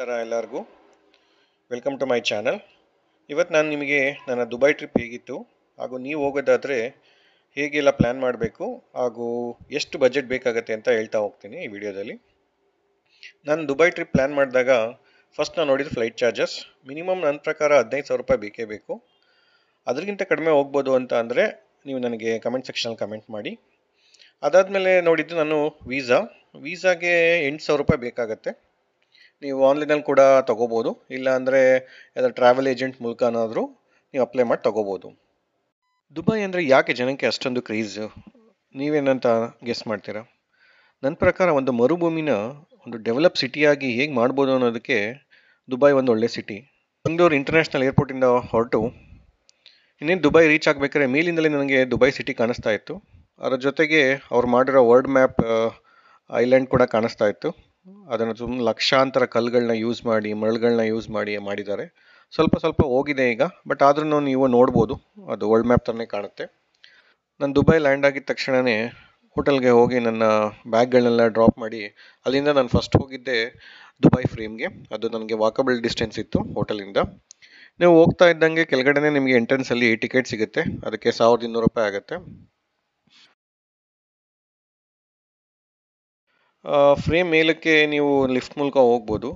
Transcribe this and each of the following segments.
ನಮಸ್ಕಾರ ಎಲ್ಲರಿಗೂ. Welcome to my channel. ಇವತ್ತು ನಾನು ನಿಮಗೆ ನನ್ನ ದುಬೈ ಟ್ರಿಪ್ ಹೇಗಿತ್ತು ಹಾಗೂ ನೀವು ಹೋಗೋದಾದರೆ ಹೇಗೆಲ್ಲ ಪ್ಲ್ಯಾನ್ ಮಾಡಬೇಕು ಹಾಗೂ ಎಷ್ಟು ಬಜೆಟ್ ಬೇಕಾಗುತ್ತೆ ಅಂತ ಹೇಳ್ತಾ ಹೋಗ್ತೀನಿ ಈ ವಿಡಿಯೋದಲ್ಲಿ. ನಾನು ದುಬೈ ಟ್ರಿಪ್ ಪ್ಲ್ಯಾನ್ ಮಾಡಿದಾಗ ಫಸ್ಟ್ ನಾನು ನೋಡಿದ ಫ್ಲೈಟ್ ಚಾರ್ಜಸ್ ಮಿನಿಮಮ್ ನನ್ನ ಪ್ರಕಾರ 15,000 ರೂಪಾಯಿ ಬೇಕೇ ಬೇಕು. ಅದಕ್ಕಿಂತ ಕಡಿಮೆ ಹೋಗ್ಬೋದು ಅಂತ ಅಂದರೆ ನೀವು ನನಗೆ ಕಮೆಂಟ್ ಸೆಕ್ಷನಲ್ಲಿ ಕಮೆಂಟ್ ಮಾಡಿ. ಅದಾದಮೇಲೆ ನೋಡಿದ್ದು ನಾನು ವೀಸಾಗೆ 8,000 ರೂಪಾಯಿ ಬೇಕಾಗತ್ತೆ. ನೀವು ಆನ್ಲೈನಲ್ಲಿ ಕೂಡ ತೊಗೋಬೋದು, ಇಲ್ಲ ಅಂದರೆ ಯಾವ್ದಾದ್ರು ಟ್ರಾವೆಲ್ ಏಜೆಂಟ್ ಮೂಲಕನಾದರೂ ನೀವು ಅಪ್ಲೈ ಮಾಡಿ ತೊಗೋಬೋದು. ದುಬೈ ಅಂದರೆ ಯಾಕೆ ಜನಕ್ಕೆ ಅಷ್ಟೊಂದು ಕ್ರೇಜು, ನೀವೇನಂತ ಗೆಸ್ ಮಾಡ್ತೀರಾ? ನನ್ನ ಪ್ರಕಾರ ಒಂದು ಮರುಭೂಮಿನ ಒಂದು ಡೆವಲಪ್ ಸಿಟಿಯಾಗಿ ಹೇಗೆ ಮಾಡ್ಬೋದು ಅನ್ನೋದಕ್ಕೆ ದುಬೈ ಒಂದು ಒಳ್ಳೆ ಸಿಟಿ. ಬೆಂಗಳೂರು ಇಂಟರ್ನ್ಯಾಷನಲ್ ಏರ್ಪೋರ್ಟಿಂದ ಹೊರಟು ಇನ್ನೇನು ದುಬೈ ರೀಚ್ ಆಗಬೇಕಾದ್ರೆ ಮೇಲಿಂದಲೇ ನನಗೆ ದುಬೈ ಸಿಟಿ ಕಾಣಿಸ್ತಾ ಇತ್ತು. ಅದರ ಜೊತೆಗೆ ಅವ್ರು ಮಾಡಿರೋ ವರ್ಲ್ಡ್ ಮ್ಯಾಪ್ ಐಲ್ಯಾಂಡ್ ಕೂಡ ಕಾಣಿಸ್ತಾ ಇತ್ತು. ಅದನ್ನು ಸುಮ್ಮನೆ ಲಕ್ಷಾಂತರ ಕಲ್ಲುಗಳನ್ನ ಯೂಸ್ ಮಾಡಿ, ಮರಳುಗಳನ್ನ ಯೂಸ್ ಮಾಡಿದ್ದಾರೆ. ಸ್ವಲ್ಪ ಹೋಗಿದೆ ಈಗ, ಬಟ್ ಆದ್ರೂ ನೀವು ನೋಡ್ಬೋದು, ಅದು ವರ್ಲ್ಡ್ ಮ್ಯಾಪ್ ಥರನೇ ಕಾಣುತ್ತೆ. ನಾನು ದುಬೈ ಲ್ಯಾಂಡ್ ಆಗಿದ ತಕ್ಷಣವೇ ಹೋಟೆಲ್ಗೆ ಹೋಗಿ ನನ್ನ ಬ್ಯಾಗ್ಗಳನ್ನೆಲ್ಲ ಡ್ರಾಪ್ ಮಾಡಿ, ಅಲ್ಲಿಂದ ನಾನು ಫಸ್ಟ್ ಹೋಗಿದ್ದೆ ದುಬೈ ಫ್ರೇಮ್ಗೆ. ಅದು ನನಗೆ ವಾಕಬಲ್ ಡಿಸ್ಟೆನ್ಸ್ ಇತ್ತು ಹೋಟೆಲಿಂದ. ನೀವು ಹೋಗ್ತಾ ಇದ್ದಂಗೆ ಕೆಳಗಡೆನೇ ನಿಮಗೆ ಎಂಟ್ರೆನ್ಸಲ್ಲಿ ಟಿಕೆಟ್ ಸಿಗುತ್ತೆ, ಅದಕ್ಕೆ 1,200 ರೂಪಾಯಿ ಆಗುತ್ತೆ. ಫ್ರೇಮ್ ಮೇಲಕ್ಕೆ ನೀವು ಲಿಫ್ಟ್ ಮೂಲಕ ಹೋಗ್ಬೋದು.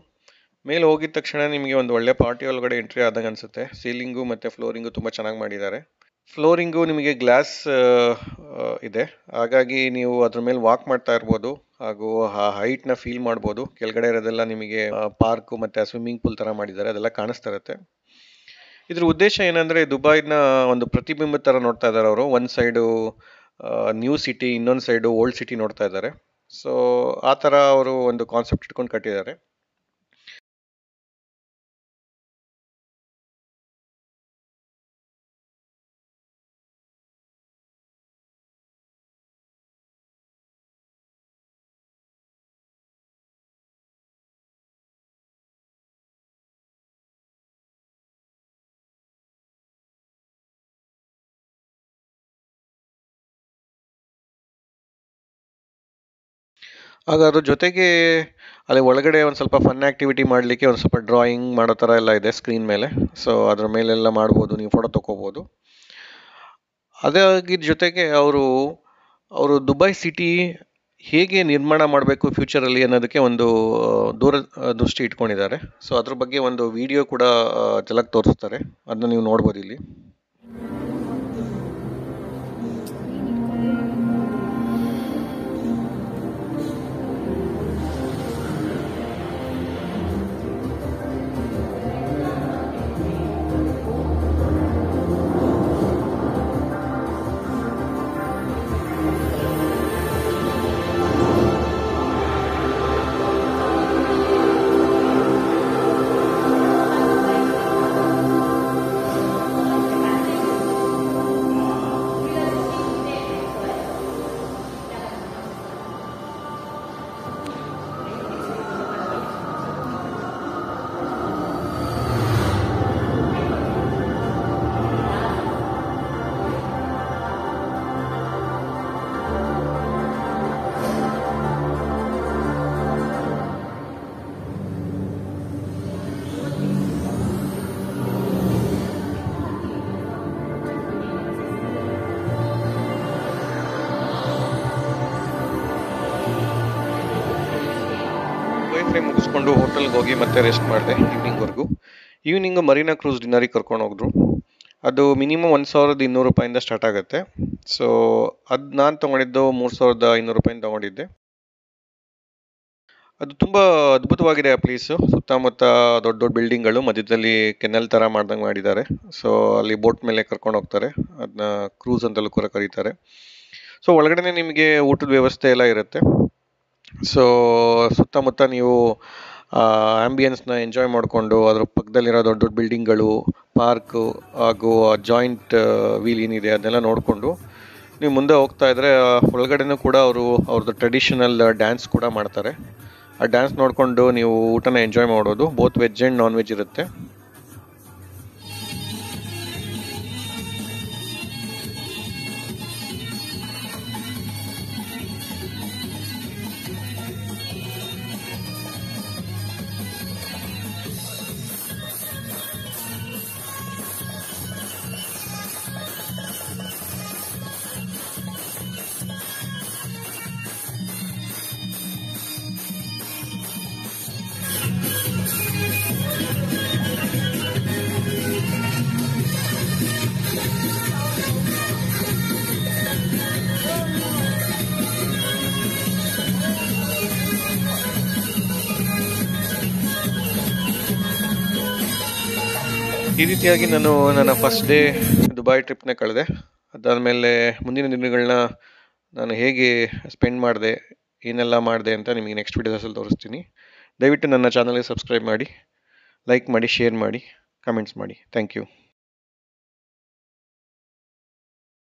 ಮೇಲೆ ಹೋಗಿದ ತಕ್ಷಣ ನಿಮಗೆ ಒಂದು ಒಳ್ಳೆ ಪಾರ್ಟಿ ಒಳಗಡೆ ಎಂಟ್ರಿ ಆದಂಗೆ ಅನಿಸುತ್ತೆ. ಸೀಲಿಂಗು ಮತ್ತು ಫ್ಲೋರಿಂಗು ತುಂಬ ಚೆನ್ನಾಗಿ ಮಾಡಿದ್ದಾರೆ. ಫ್ಲೋರಿಂಗು ನಿಮಗೆ ಗ್ಲಾಸ್ ಇದೆ, ಹಾಗಾಗಿ ನೀವು ಅದ್ರ ಮೇಲೆ ವಾಕ್ ಮಾಡ್ತಾ ಇರ್ಬೋದು ಹಾಗೂ ಆ ಹೈಟ್ನ ಫೀಲ್ ಮಾಡ್ಬೋದು. ಕೆಳಗಡೆ ಇರೋದೆಲ್ಲ ನಿಮಗೆ ಪಾರ್ಕು ಮತ್ತು ಸ್ವಿಮ್ಮಿಂಗ್ ಪೂಲ್ ಥರ ಮಾಡಿದ್ದಾರೆ, ಅದೆಲ್ಲ ಕಾಣಿಸ್ತಾ ಇರುತ್ತೆ. ಇದ್ರ ಉದ್ದೇಶ ಏನಂದರೆ ದುಬೈನ ಒಂದು ಪ್ರತಿಬಿಂಬ ಥರ ನೋಡ್ತಾ ಇದ್ದಾರೆ ಅವರು. ಒಂದು ಸೈಡು ನ್ಯೂ ಸಿಟಿ, ಇನ್ನೊಂದು ಸೈಡು ಓಲ್ಡ್ ಸಿಟಿ ನೋಡ್ತಾ ಇದ್ದಾರೆ. ಸೊ ಆ ಥರ ಅವರು ಒಂದು ಕಾನ್ಸೆಪ್ಟ್ ಇಟ್ಕೊಂಡು ಕಟ್ಟಿದ್ದಾರೆ. ಆಗ ಅದ್ರ ಜೊತೆಗೆ ಅಲ್ಲಿ ಒಳಗಡೆ ಒಂದು ಸ್ವಲ್ಪ ಫನ್ ಆ್ಯಕ್ಟಿವಿಟಿ ಮಾಡಲಿಕ್ಕೆ ಒಂದು ಸ್ವಲ್ಪ ಡ್ರಾಯಿಂಗ್ ಮಾಡೋ ಥರ ಎಲ್ಲ ಇದೆ ಸ್ಕ್ರೀನ್ ಮೇಲೆ. ಸೊ ಅದ್ರ ಮೇಲೆಲ್ಲ ಮಾಡ್ಬೋದು, ನೀವು ಫೋಟೋ ತೊಗೋಬೋದು. ಅದಾಗಿದ್ದ ಜೊತೆಗೆ ಅವರು ದುಬೈ ಸಿಟಿ ಹೇಗೆ ನಿರ್ಮಾಣ ಮಾಡಬೇಕು ಫ್ಯೂಚರಲ್ಲಿ ಅನ್ನೋದಕ್ಕೆ ಒಂದು ದೂರದೃಷ್ಟಿ ಇಟ್ಕೊಂಡಿದ್ದಾರೆ. ಸೊ ಅದ್ರ ಬಗ್ಗೆ ಒಂದು ವಿಡಿಯೋ ಕೂಡ ಜಲಕ್ ತೋರಿಸ್ತಾರೆ, ಅದನ್ನ ನೀವು ನೋಡ್ಬೋದು ಇಲ್ಲಿ. ಮುಗಿಸ್ಕೊಂಡು ಹೋಟೆಲ್ಗೆ ಹೋಗಿ ಮತ್ತೆ ರೆಸ್ಟ್ ಮಾಡಿದೆ ಈವ್ನಿಂಗ್ವರೆಗೂ. ಈವ್ನಿಂಗು ಮರೀನಾ ಕ್ರೂಸ್ ಡಿನ್ನರಿಗೆ ಕರ್ಕೊಂಡು ಹೋಗಿದ್ರು. ಅದು ಮಿನಿಮಮ್ 1,200 ರೂಪಾಯಿಂದ ಸ್ಟಾರ್ಟ್ ಆಗುತ್ತೆ. ಸೊ ಅದು ನಾನು ತೊಗೊಂಡಿದ್ದು 3,500 ರೂಪಾಯಿಂದ ತೊಗೊಂಡಿದ್ದೆ. ಅದು ತುಂಬ ಅದ್ಭುತವಾಗಿದೆ ಆ ಪ್ಲೇಸು. ಸುತ್ತಮುತ್ತ ದೊಡ್ಡ ದೊಡ್ಡ ಬಿಲ್ಡಿಂಗ್ಗಳು, ಮಧ್ಯದಲ್ಲಿ ಕೆನಲ್ ಥರ ಮಾಡ್ದಂಗೆ ಮಾಡಿದ್ದಾರೆ. ಸೊ ಅಲ್ಲಿ ಬೋಟ್ ಮೇಲೆ ಕರ್ಕೊಂಡು ಹೋಗ್ತಾರೆ, ಅದನ್ನ ಕ್ರೂಸ್ ಅಂತಲೂ ಕೂಡ ಕರೀತಾರೆ. ಸೊ ಒಳಗಡೆ ನಿಮಗೆ ಊಟದ ವ್ಯವಸ್ಥೆ ಎಲ್ಲ ಇರುತ್ತೆ. ಸೊ ಸುತ್ತಮುತ್ತ ನೀವು ಆ್ಯಂಬಿಯನ್ಸ್ನ ಎಂಜಾಯ್ ಮಾಡಿಕೊಂಡು ಅದ್ರ ಪಕ್ಕದಲ್ಲಿರೋ ದೊಡ್ಡ ದೊಡ್ಡ ಬಿಲ್ಡಿಂಗ್ಗಳು, ಪಾರ್ಕು ಹಾಗೂ ಜಾಯಿಂಟ್ ವೀಲ್ ಏನಿದೆ ಅದನ್ನೆಲ್ಲ ನೋಡಿಕೊಂಡು ನೀವು ಮುಂದೆ ಹೋಗ್ತಾ ಇದ್ದರೆ ಒಳಗಡೆನೂ ಕೂಡ ಅವ್ರದ್ದು ಟ್ರೆಡಿಷನಲ್ ಡ್ಯಾನ್ಸ್ ಕೂಡ ಮಾಡ್ತಾರೆ. ಆ ಡ್ಯಾನ್ಸ್ ನೋಡಿಕೊಂಡು ನೀವು ಊಟನ ಎಂಜಾಯ್ ಮಾಡೋದು. Both veg and non veg ಇರುತ್ತೆ. ಈ ರೀತಿಯಾಗಿ ನಾನು ನನ್ನ ಫಸ್ಟ್ ಡೇ ದುಬೈ ಟ್ರಿಪ್ನ ಕಳೆದೆ. ಅದಾದಮೇಲೆ ಮುಂದಿನ ದಿನಗಳನ್ನ ನಾನು ಹೇಗೆ ಸ್ಪೆಂಡ್ ಮಾಡಿದೆ, ಏನೆಲ್ಲ ಮಾಡಿದೆ ಅಂತ ನಿಮಗೆ ನೆಕ್ಸ್ಟ್ ವೀಡಿಯೋಸಲ್ಲಿ ತೋರಿಸ್ತೀನಿ. ದಯವಿಟ್ಟು ನನ್ನ ಚಾನಲ್ಗೆ ಸಬ್ಸ್ಕ್ರೈಬ್ ಮಾಡಿ, ಲೈಕ್ ಮಾಡಿ, ಶೇರ್ ಮಾಡಿ, ಕಮೆಂಟ್ಸ್ ಮಾಡಿ. Thank you.